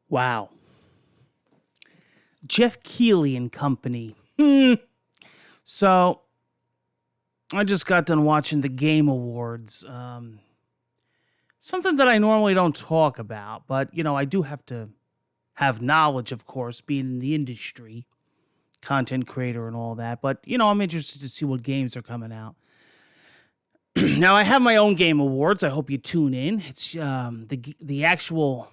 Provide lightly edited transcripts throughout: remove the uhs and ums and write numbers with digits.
Wow. Jeff Keighley and Company. So I just got done watching the Game Awards. Something that I normally don't talk about, but I do have to have knowledge, of course, being in the industry, content creator and all that. But I'm interested to see what games are coming out. Now I have my own Game Awards. I hope you tune in. It's the actual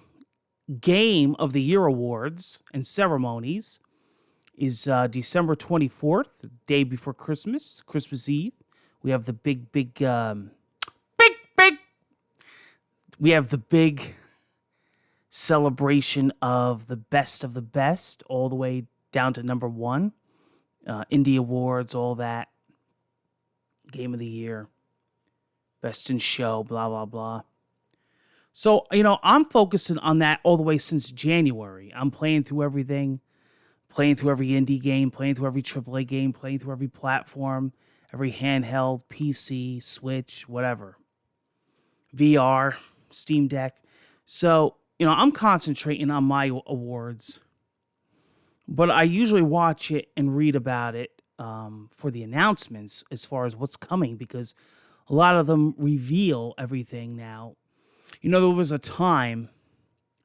Game of the Year awards and ceremonies is December 24th, the day before Christmas Eve. We have the big, we have the big celebration of the best, all the way down to number one. Indie Awards, all that. Game of the Year, Best in Show, blah, blah, blah. So, I'm focusing on that all the way since January. I'm playing through everything, playing through every indie game, playing through every AAA game, playing through every platform, every handheld, PC, Switch, whatever. VR, Steam Deck. So, I'm concentrating on my awards, but I usually watch it and read about it for the announcements as far as what's coming, because a lot of them reveal everything now. There was a time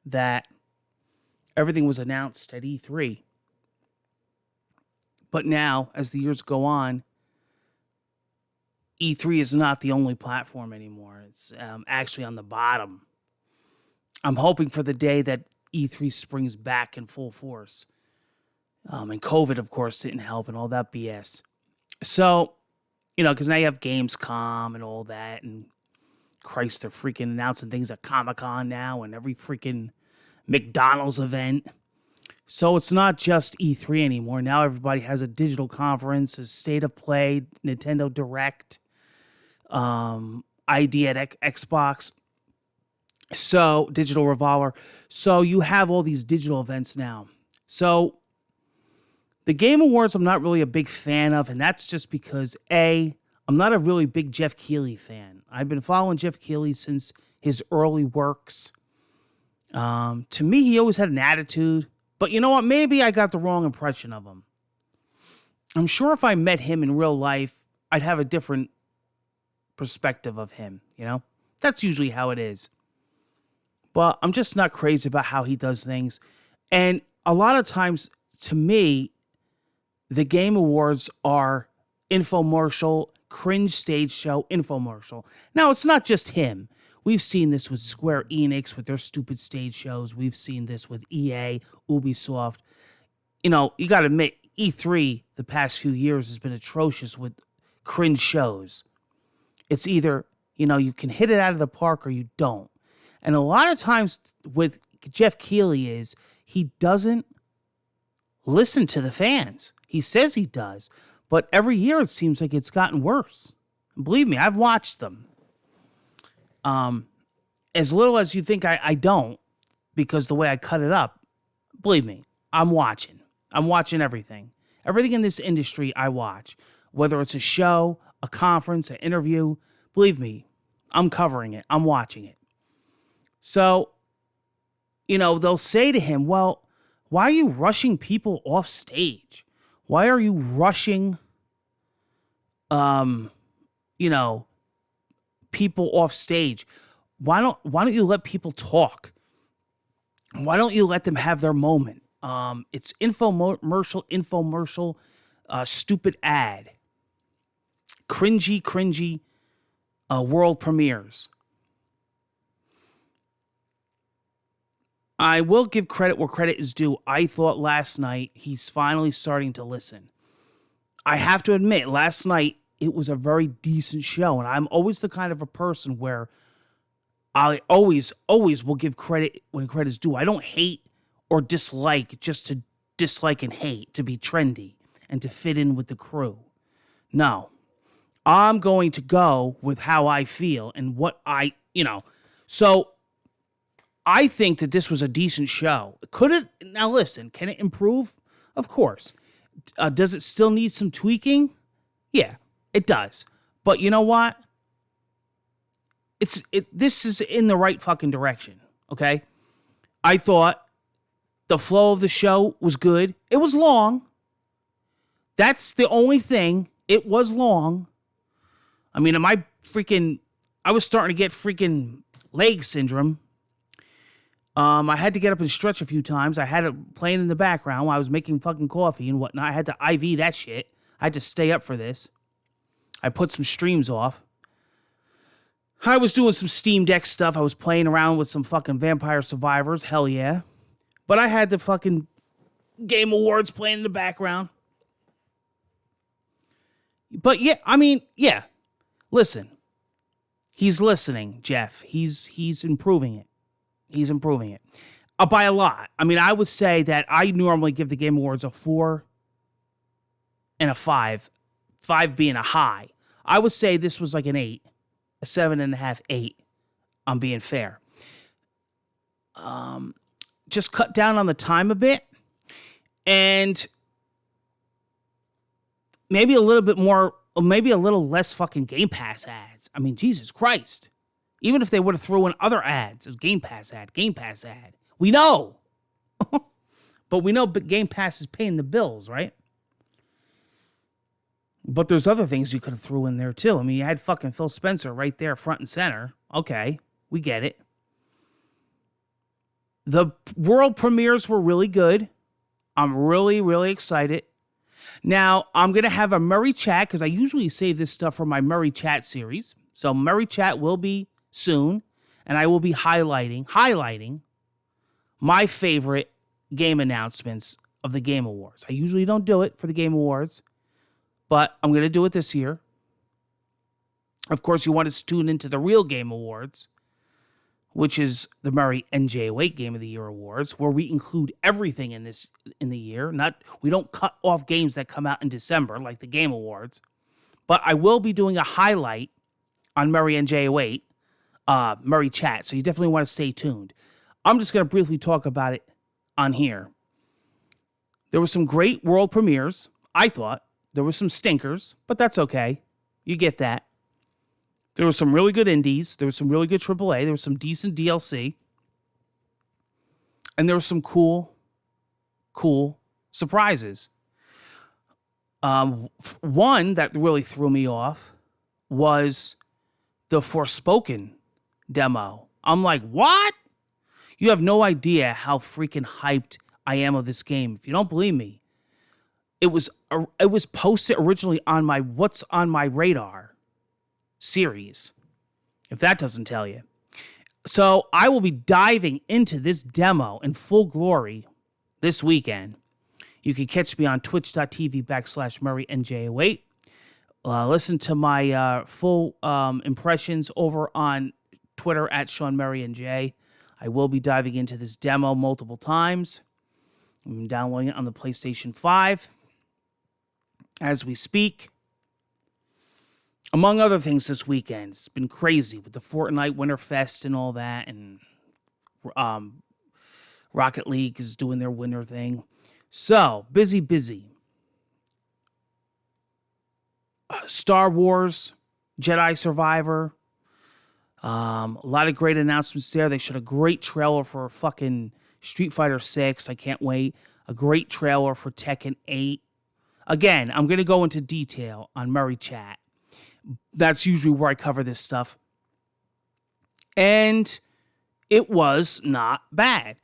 that everything was announced at E3. But now, as the years go on, E3 is not the only platform anymore. It's actually on the bottom. I'm hoping for the day that E3 springs back in full force. And COVID, of course, didn't help and all that BS. So, because now you have Gamescom and all that, and Christ, they're freaking announcing things at Comic-Con now and every freaking McDonald's event. So it's not just E3 anymore. Now everybody has a digital conference, a State of Play, Nintendo Direct, ID at Xbox, so Digital Revolver. So you have all these digital events now. So the Game Awards I'm not really a big fan of, and that's just because, I'm not a really big Jeff Keighley fan. I've been following Jeff Keighley since his early works. To me, he always had an attitude. But you know what? Maybe I got the wrong impression of him. I'm sure if I met him in real life, I'd have a different perspective of him, That's usually how it is. But I'm just not crazy about how he does things. And a lot of times, to me, the Game Awards are infomercial, cringe stage show infomercial. Now, it's not just him. We've seen this with Square Enix with their stupid stage shows. We've seen this with EA, Ubisoft. You got to admit, E3 the past few years has been atrocious with cringe shows. It's either, you can hit it out of the park or you don't. And a lot of times with Jeff Keighley is he doesn't listen to the fans. He says he does. But every year it seems like it's gotten worse. Believe me, I've watched them. As little as you think I don't, because the way I cut it up, believe me, I'm watching. I'm watching everything. Everything in this industry I watch. Whether it's a show, a conference, an interview, believe me, I'm covering it. I'm watching it. So, they'll say to him, well, why are you rushing people off stage? Why are you rushing, people off stage? Why don't you let people talk? Why don't you let them have their moment? It's infomercial, stupid ad, cringy, world premieres. I will give credit where credit is due. I thought last night he's finally starting to listen. I have to admit, last night it was a very decent show, and I'm always the kind of a person where I always will give credit when credit is due. I don't hate or dislike just to dislike and hate, to be trendy and to fit in with the crew. No. I'm going to go with how I feel and what So I think that this was a decent show. Could it? Now listen, can it improve? Of course. Does it still need some tweaking? Yeah, it does. But you know what? This is in the right fucking direction, okay? I thought The flow of the show was good. It was long. That's the only thing. It was long. I mean, I was starting to get freaking leg syndrome. I had to get up and stretch a few times. I had it playing in the background while I was making fucking coffee and whatnot. I had to IV that shit. I had to stay up for this. I put some streams off. I was doing some Steam Deck stuff. I was playing around with some fucking Vampire Survivors. Hell yeah. But I had the fucking Game Awards playing in the background. But yeah, I mean, yeah. Listen. He's listening, Jeff. He's improving it. He's improving it. By a lot. I mean, I would say that I normally give the Game Awards a 4 and a 5. 5 being a high. I would say this was like an 8. A 7.5, 8. I'm being fair. Just cut down on the time a bit. And maybe a little bit more, or maybe a little less fucking Game Pass ads. I mean, Jesus Christ. Even if they would have thrown in other ads, Game Pass ad. We know. But we know Game Pass is paying the bills, right? But there's other things you could have threw in there too. I mean, you had fucking Phil Spencer right there front and center. Okay, we get it. The world premieres were really good. I'm really, really excited. Now, I'm going to have a Murray Chat because I usually save this stuff for my Murray Chat series. So Murray Chat will be soon, and I will be highlighting my favorite game announcements of the Game Awards. I usually don't do it for the Game Awards, but I'm going to do it this year. Of course, you want to tune into the real Game Awards, which is the Murray NJ08 Game of the Year Awards, where we include everything in the year. We don't cut off games that come out in December like the Game Awards. But I will be doing a highlight on Murray NJ08, Murray Chat, so you definitely want to stay tuned. I'm just going to briefly talk about it on here. There were some great world premieres, I thought. There were some stinkers, but that's okay. You get that. There were some really good indies. There was some really good AAA. There was some decent DLC. And there were some cool surprises. One that really threw me off was the Forspoken demo. I'm like, what? You have no idea how freaking hyped I am of this game. If you don't believe me, it was posted originally on my What's on My Radar series, if that doesn't tell you. So I will be diving into this demo in full glory this weekend. You can catch me on twitch.tv/MurrayNJ08. Listen to my full impressions over on Twitter @SeanMurrayNJ. I will be diving into this demo multiple times. I'm downloading it on the PlayStation 5 as we speak. Among other things this weekend, it's been crazy with the Fortnite Winterfest and all that, and Rocket League is doing their winter thing. So, busy. Star Wars, Jedi Survivor, a lot of great announcements there. They showed a great trailer for fucking Street Fighter 6. I can't wait. A great trailer for Tekken 8. Again, I'm going to go into detail on Murray Chat. That's usually where I cover this stuff. And it was not bad.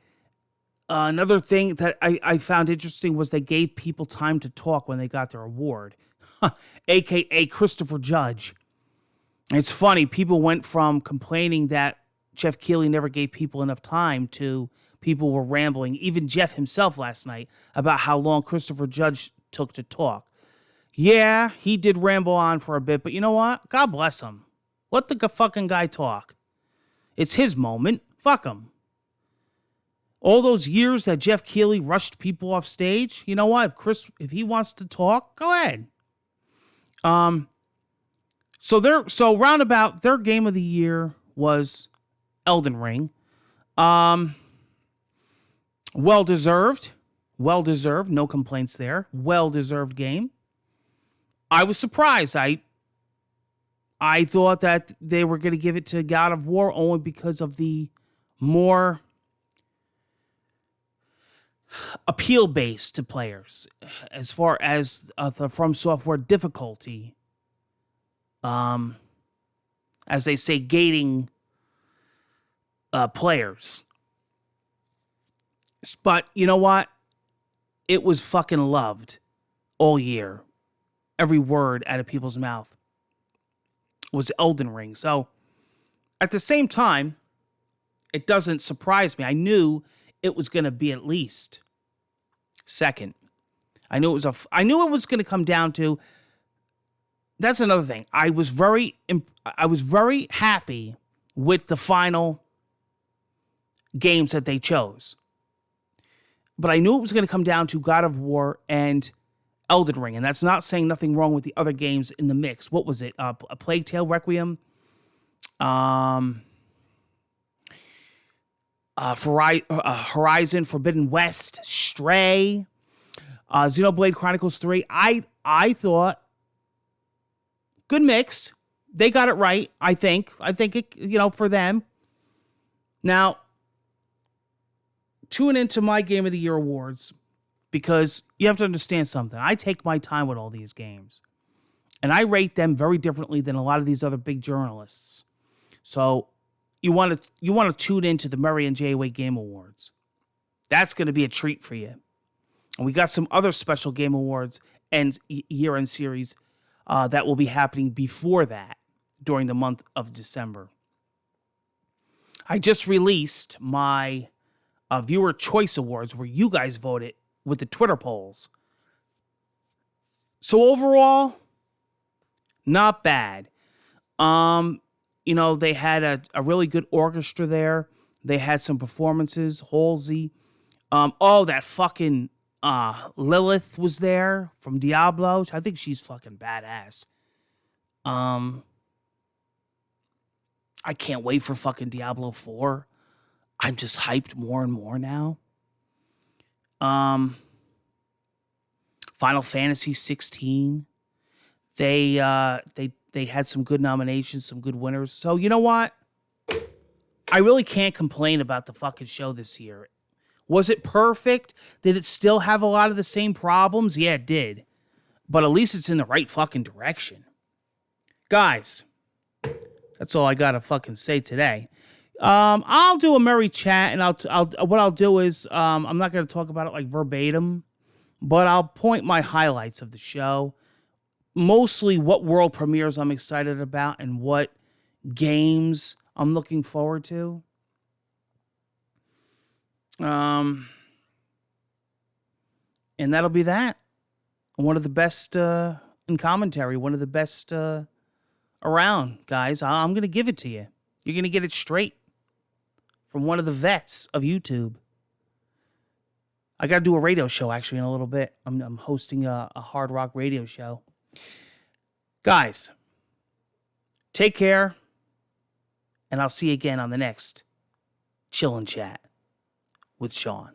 Another thing that I found interesting was they gave people time to talk when they got their award. A.K.A. Christopher Judge. It's funny, people went from complaining that Jeff Keighley never gave people enough time to people were rambling, even Jeff himself last night, about how long Christopher Judge took to talk. Yeah, he did ramble on for a bit, but you know what? God bless him. Let the fucking guy talk. It's his moment. Fuck him. All those years that Jeff Keighley rushed people off stage, you know what? If he wants to talk, go ahead. So roundabout, their game of the year was Elden Ring. Well-deserved. No complaints there. Well-deserved game. I was surprised. I thought that they were going to give it to God of War only because of the more appeal base to players as far as the From Software difficulty. As they say, gating players. But you know what? It was fucking loved all year. Every word out of people's mouth was Elden Ring. So at the same time, it doesn't surprise me. I knew it was going to be at least second. I knew it was going to come down to. That's another thing. I was very happy with the final games that they chose. But I knew it was going to come down to God of War and Elden Ring. And that's not saying nothing wrong with the other games in the mix. What was it? A Plague Tale Requiem? Horizon Forbidden West, Stray, Xenoblade Chronicles 3. I thought good mix. They got it right, I think. I think it, for them. Now, tune into my Game of the Year awards because you have to understand something. I take my time with all these games, and I rate them very differently than a lot of these other big journalists. So you want to tune into the Murray and J. Wade Game Awards. That's going to be a treat for you. And we got some other special Game Awards and year-end series that will be happening before that during the month of December. I just released my Viewer Choice Awards where you guys voted with the Twitter polls. So overall, not bad. They had a really good orchestra there. They had some performances. Halsey. That fucking Lilith was there from Diablo. I think she's fucking badass. I can't wait for fucking Diablo 4. I'm just hyped more and more now. Final Fantasy 16. They had some good nominations, some good winners. So you know what? I really can't complain about the fucking show this year. Was it perfect? Did it still have a lot of the same problems? Yeah, it did. But at least it's in the right fucking direction. Guys, that's all I gotta fucking say today. I'll do a merry chat, and what I'll do is I'm not gonna talk about it like verbatim, but I'll point my highlights of the show. Mostly what world premieres I'm excited about and what games I'm looking forward to. And that'll be that. One of the best in commentary, one of the best around, guys. I'm going to give it to you. You're going to get it straight from one of the vets of YouTube. I got to do a radio show, actually, in a little bit. I'm hosting a hard rock radio show. Guys, take care, and I'll see you again on the next Chill and Chat with Sean.